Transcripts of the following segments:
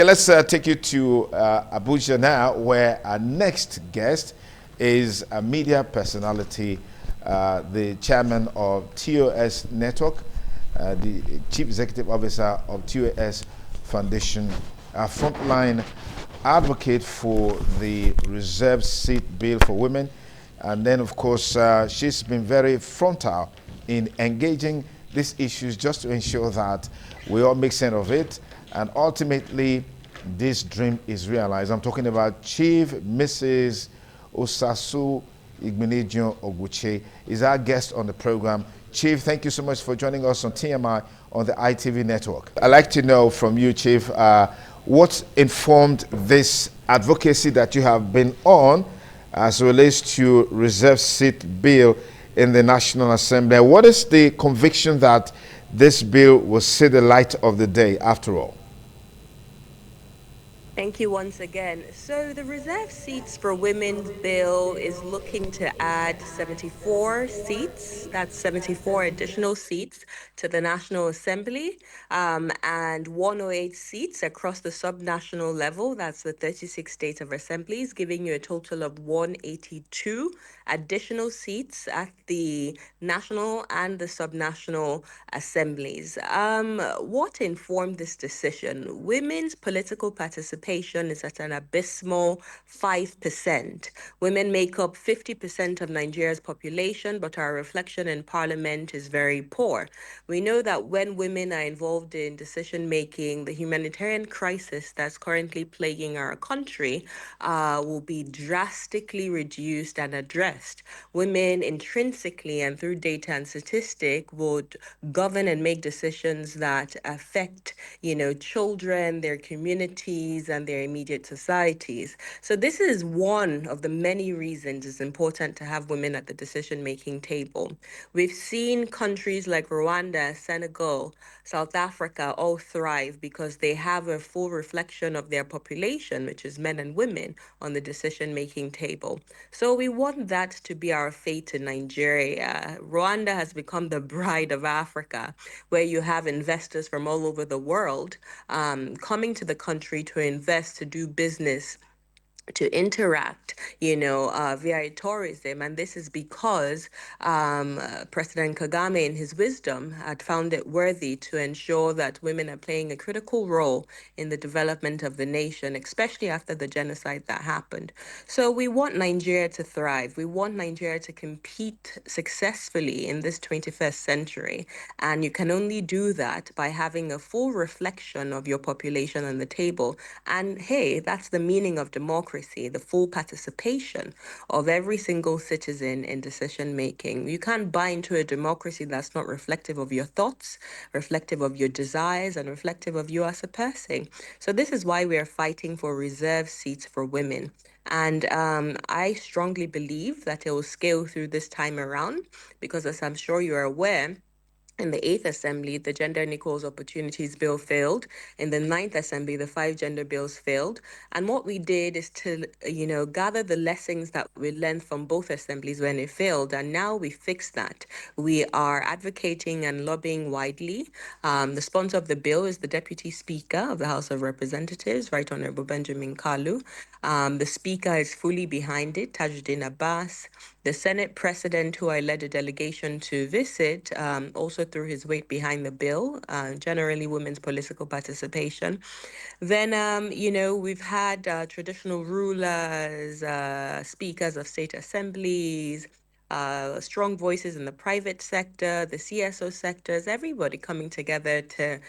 Let's take you to Abuja now, where our next guest is a media personality, the chairman of TOS Network, the chief executive officer of TOS Foundation, a frontline advocate for the reserved seat bill for women. And then, of course, she's been very frontal in engaging these issues just to ensure that we all make sense of it. And ultimately, this dream is realized. I'm talking about Chief Mrs. Osasu Igbenedion Oguche is our guest on the program. Chief, thank you so much for joining us on TMI on the ITV network. I'd like to know from you, Chief, what informed this advocacy that you have been on as it relates to reserved seat bill in the National Assembly. What is the conviction that this bill will see the light of the day after all? Thank you once again. So the reserved seats for women's bill is looking to add 74 seats. That's 74 additional seats to the National Assembly, and 108 seats across the subnational level. That's the 36 states of assemblies, giving you a total of 182 additional seats at the national and the subnational assemblies. What informed this decision? Women's political participation is at an abysmal 5%. Women make up 50% of Nigeria's population, but our reflection in parliament is very poor. We know that when women are involved in decision making, the humanitarian crisis that's currently plaguing our country will be drastically reduced and addressed. Women intrinsically and through data and statistic would govern and make decisions that affect, children, their communities, and their immediate societies. So this is one of the many reasons it's important to have women at the decision-making table. We've seen countries like Rwanda, Senegal, South Africa all thrive because they have a full reflection of their population, which is men and women, on the decision-making table. So we want that to be our fate in Nigeria. Rwanda has become the bride of Africa, where you have investors from all over the world coming to the country to invest, to do business, to interact, via tourism. And this is because President Kagame, in his wisdom, had found it worthy to ensure that women are playing a critical role in the development of the nation, especially after the genocide that happened. So we want Nigeria to thrive. We want Nigeria to compete successfully in this 21st century. And you can only do that by having a full reflection of your population on the table. And hey, that's the meaning of democracy, the full participation of every single citizen in decision making. You can't buy into a democracy that's not reflective of your thoughts, reflective of your desires, and reflective of you as a person. So this is why we are fighting for reserved seats for women. And I strongly believe that it will scale through this time around because, as I'm sure you're aware, in the 8th Assembly, the Gender and Equal Opportunities Bill failed. In the 9th Assembly, the 5 gender bills failed. And what we did is to, gather the lessons that we learned from both assemblies when it failed. And now we fixed that. We are advocating and lobbying widely. The sponsor of the bill is the Deputy Speaker of the House of Representatives, Right Honorable Benjamin Kalu. The Speaker is fully behind it, Tajuddin Abbas. The Senate President, who I led a delegation to visit, also threw his weight behind the bill, generally women's political participation. Then, we've had traditional rulers, speakers of state assemblies, strong voices in the private sector, the CSO sectors, everybody coming together to,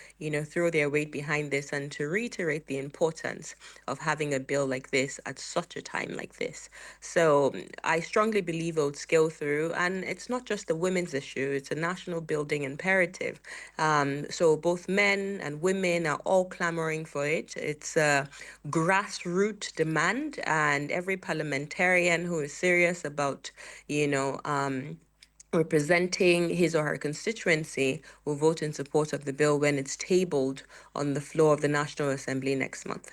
throw their weight behind this and to reiterate the importance of having a bill like this at such a time like this. So I strongly believe it would scale through, and it's not just a women's issue, it's a national building imperative. So both men and women are all clamoring for it. It's a grassroots demand, and every parliamentarian who is serious about, representing his or her constituency will vote in support of the bill when it's tabled on the floor of the National Assembly next month.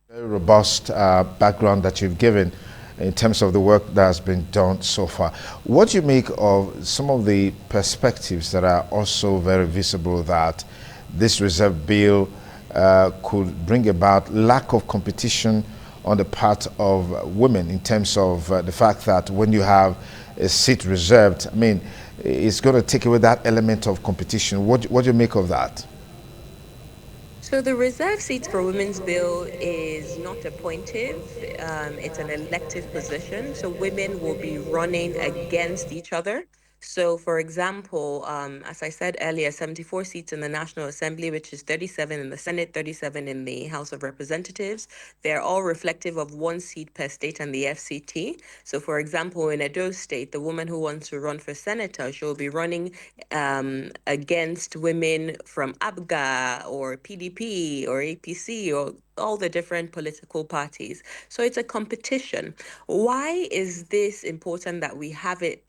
Very robust background that you've given in terms of the work that has been done so far. What do you make of some of the perspectives that are also very visible that this reserve bill could bring about lack of competition on the part of women in terms of the fact that when you have a seat reserved, I mean, it's going to take away that element of competition. What do you make of that? So the reserve seats for women's bill is not appointive. It's an elective position. So women will be running against each other. So, for example, as I said earlier, 74 seats in the National Assembly, which is 37 in the Senate, 37 in the House of Representatives. They're all reflective of one seat per state and the FCT. So, for example, in Edo State, the woman who wants to run for senator, she'll be running against women from ABGA or PDP or APC or all the different political parties. So it's a competition. Why is this important that we have it,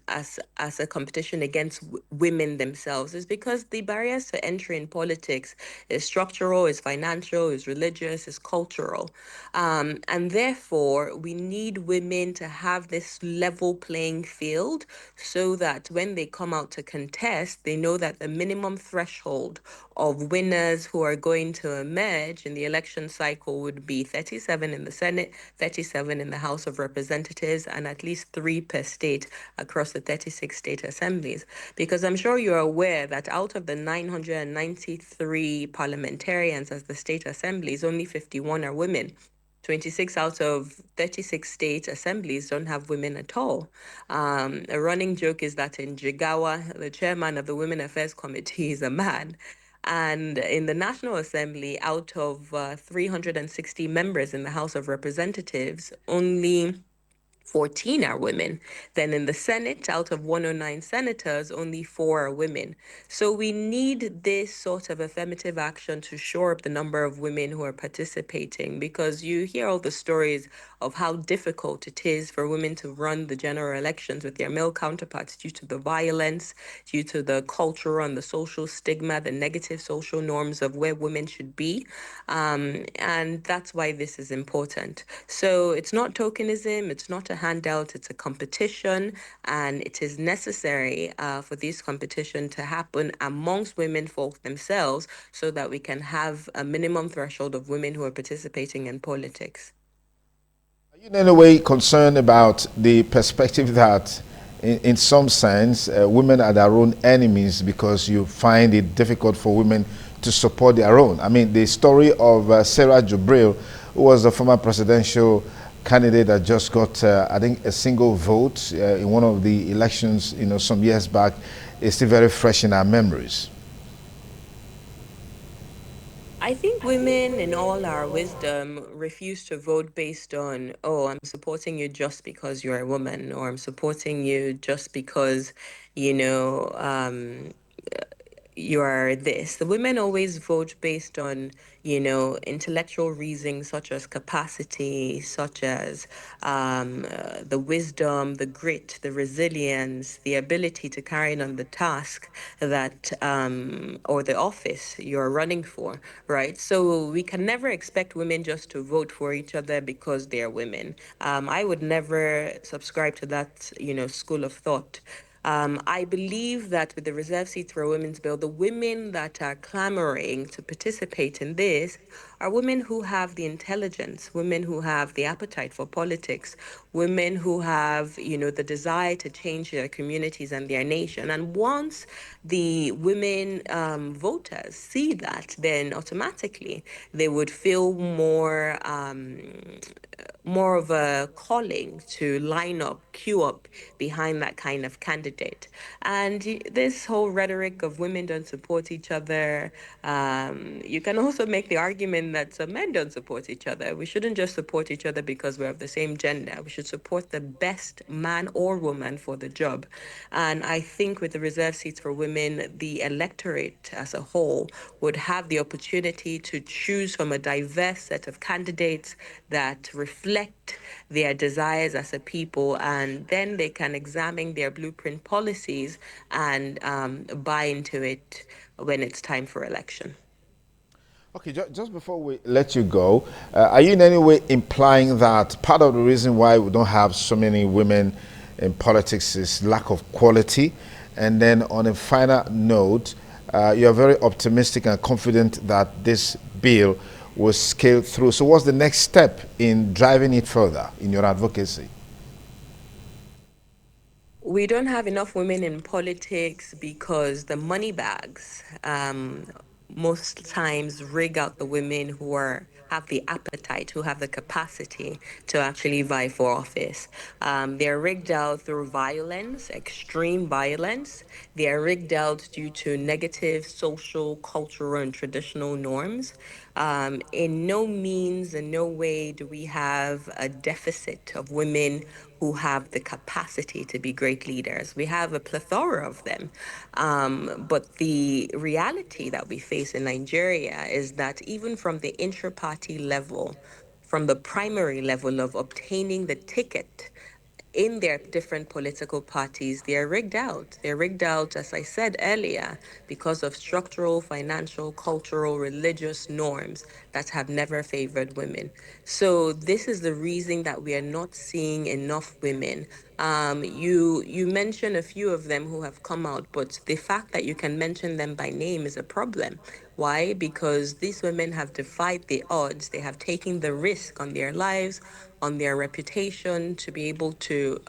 as a competition against women themselves? Is because the barriers to entry in politics is structural, is financial, is religious, is cultural. And therefore, we need women to have this level playing field so that when they come out to contest, they know that the minimum threshold of winners who are going to emerge in the election cycle would be 37 in the Senate, 37 in the House of Representatives, and at least three per state across the 36 state assemblies. Because I'm sure you're aware that out of the 993 parliamentarians as the state assemblies, only 51 are women. 26 out of 36 state assemblies don't have women at all. A running joke is that in Jigawa, the chairman of the Women Affairs Committee is a man. And in the National Assembly, out of 360 members in the House of Representatives, only 14 are women. Then in the Senate, out of 109 senators, only four are women. So we need this sort of affirmative action to shore up the number of women who are participating, because you hear all the stories of how difficult it is for women to run the general elections with their male counterparts due to the violence, due to the cultural and the social stigma, the negative social norms of where women should be. And that's why this is important. So it's not tokenism, it's not a handout, it's a competition, and it is necessary for this competition to happen amongst women folk themselves so that we can have a minimum threshold of women who are participating in politics. Are you in any way concerned about the perspective that, in some sense, women are their own enemies because you find it difficult for women to support their own? I mean, the story of Sarah Jubril, who was the former presidential candidate that just got, I think, a single vote in one of the elections, some years back, is still very fresh in our memories. I think women, in all our wisdom, refuse to vote based on, oh, I'm supporting you just because you're a woman, or I'm supporting you just because, you know, you are this. The women always vote based on, intellectual reasons such as capacity, such as the wisdom, the grit, the resilience, the ability to carry on the task that, or the office you're running for, right? So we can never expect women just to vote for each other because they're women. I would never subscribe to that, school of thought. I believe that with the reserve seats for a women's bill, the women that are clamoring to participate in this are women who have the intelligence, women who have the appetite for politics, women who have, the desire to change their communities and their nation. And once the women voters see that, then automatically they would feel more of a calling to line up, queue up behind that kind of candidate. And this whole rhetoric of women don't support each other, you can also make the argument that some men don't support each other. We shouldn't just support each other because we're of the same gender. We should support the best man or woman for the job. And I think with the reserve seats for women, the electorate as a whole would have the opportunity to choose from a diverse set of candidates that reflect their desires as a people, and then they can examine their blueprint policies and buy into it when it's time for election. Okay, just before we let you go, are you in any way implying that part of the reason why we don't have so many women in politics is lack of quality? And then on a final note, you are very optimistic and confident that this bill will scale through. So, what's the next step in driving it further in your advocacy? We don't have enough women in politics because the money bags most times rig out the women who are have the appetite, who have the capacity to actually vie for office. They're rigged out through violence, extreme violence. They are rigged out due to negative social, cultural, and traditional norms. In no means, in no way do we have a deficit of women who have the capacity to be great leaders. We have a plethora of them. But the reality that we face in Nigeria is that even from the intra party level, from the primary level of obtaining the ticket in their different political parties, they're rigged out. They're rigged out, as I said earlier, because of structural, financial, cultural, religious norms that have never favored women. So this is the reason that we are not seeing enough women. You mentioned a few of them who have come out, but the fact that you can mention them by name is a problem. Why? Because these women have defied the odds. They have taken the risk on their lives, on their reputation to be able to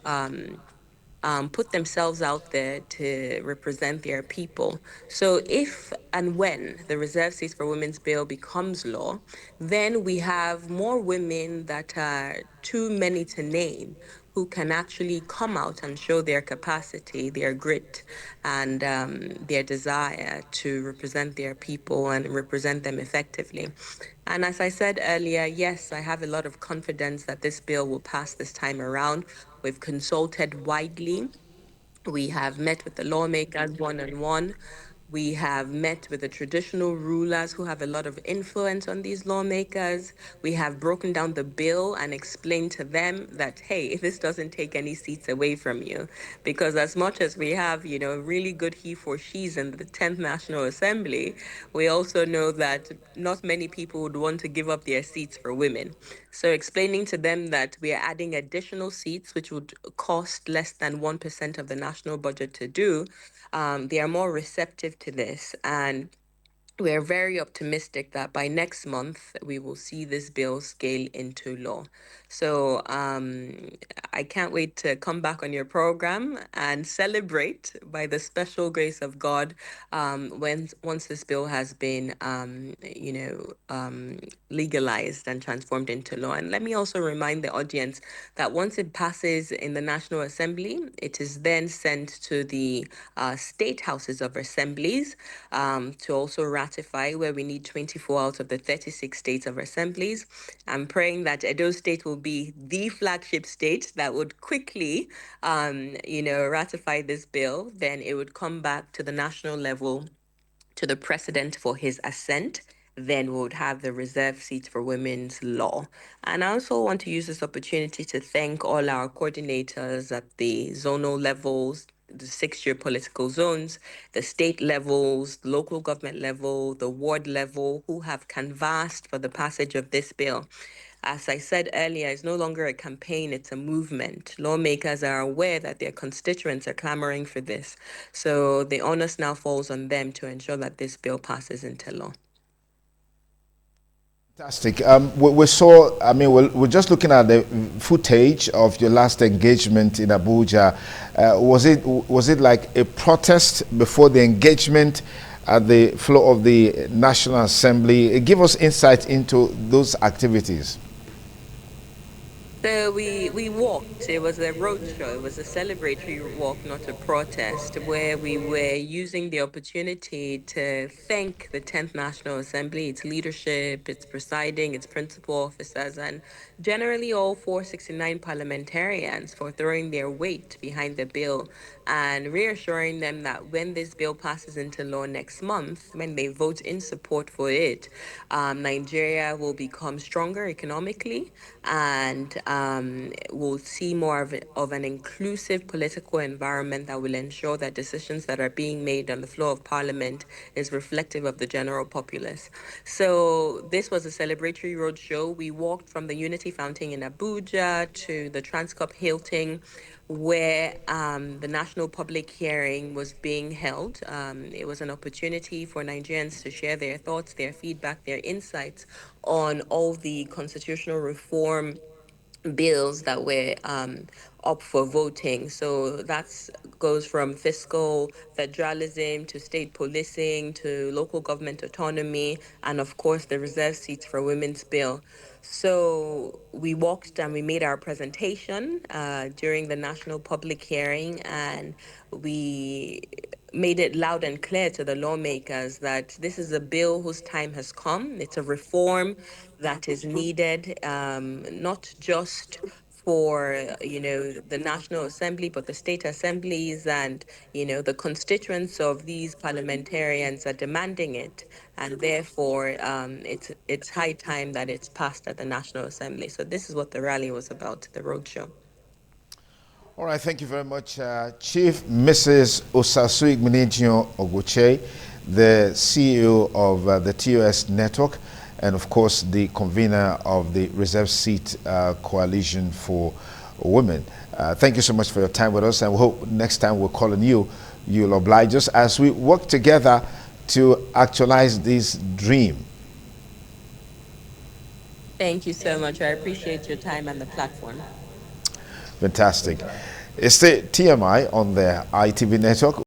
put themselves out there to represent their people. So, if and when the Reserve Seats for Women's Bill becomes law, then we have more women that are too many to name who can actually come out and show their capacity, their grit, and their desire to represent their people and represent them effectively. And as I said earlier, yes, I have a lot of confidence that this bill will pass this time around. We've consulted widely. We have met with the lawmakers one on one. We have met with the traditional rulers who have a lot of influence on these lawmakers. We have broken down the bill and explained to them that, hey, this doesn't take any seats away from you. Because as much as we have, really good he for she's in the 10th National Assembly, we also know that not many people would want to give up their seats for women. So explaining to them that we are adding additional seats, which would cost less than 1% of the national budget to do, they are more receptive to this. And we are very optimistic that by next month we will see this bill scale into law. So I can't wait to come back on your program and celebrate by the special grace of God when once this bill has been legalized and transformed into law. And let me also remind the audience that once it passes in the National Assembly, it is then sent to the state houses of assemblies to also ratify, where we need 24 out of the 36 states of assemblies. I'm praying that Edo State will be the flagship state that would quickly, ratify this bill. Then it would come back to the national level to the president for his assent. Then we would have the reserve seat for women's law. And I also want to use this opportunity to thank all our coordinators at the zonal levels, the 6 year political zones, the state levels, local government level, the ward level, who have canvassed for the passage of this bill. As I said earlier, it's no longer a campaign, it's a movement. Lawmakers are aware that their constituents are clamoring for this. So the onus now falls on them to ensure that this bill passes into law. Fantastic. We saw, I mean, we're just looking at the footage of your last engagement in Abuja. Was it like a protest before the engagement at the floor of the National Assembly? Give us insight into those activities. So we walked. It was a road show. It was a celebratory walk, not a protest, where we were using the opportunity to thank the 10th National Assembly, its leadership, its presiding, its principal officers, and generally all 469 parliamentarians for throwing their weight behind the bill and reassuring them that when this bill passes into law next month, when they vote in support for it, Nigeria will become stronger economically and will see more of an inclusive political environment that will ensure that decisions that are being made on the floor of parliament is reflective of the general populace. So this was a celebratory roadshow. We walked from the Unity Fountain in Abuja to the Transcorp Hilton, where the national public hearing was being held. It was an opportunity for Nigerians to share their thoughts, their feedback, their insights on all the constitutional reform bills that were up for voting. So that goes from fiscal federalism to state policing to local government autonomy, and of course the reserve seats for women's bill. So we walked and we made our presentation during the national public hearing, and we made it loud and clear to the lawmakers that this is a bill whose time has come. It's a reform that is needed, not just for the National Assembly, but the state assemblies and the constituents of these parliamentarians are demanding it, and therefore it's high time that it's passed at the National Assembly. So this is what the rally was about, the roadshow. All right, thank you very much, Chief Mrs. Osasu Igbenegino Oguche, the CEO of the TOS Network, and of course the convener of the Reserve Seat Coalition for Women. Thank you so much for your time with us, and we hope next time we're calling you, you'll oblige us as we work together to actualize this dream. Thank you so much. I appreciate your time and the platform. Fantastic. It's the TMI on the ITV network.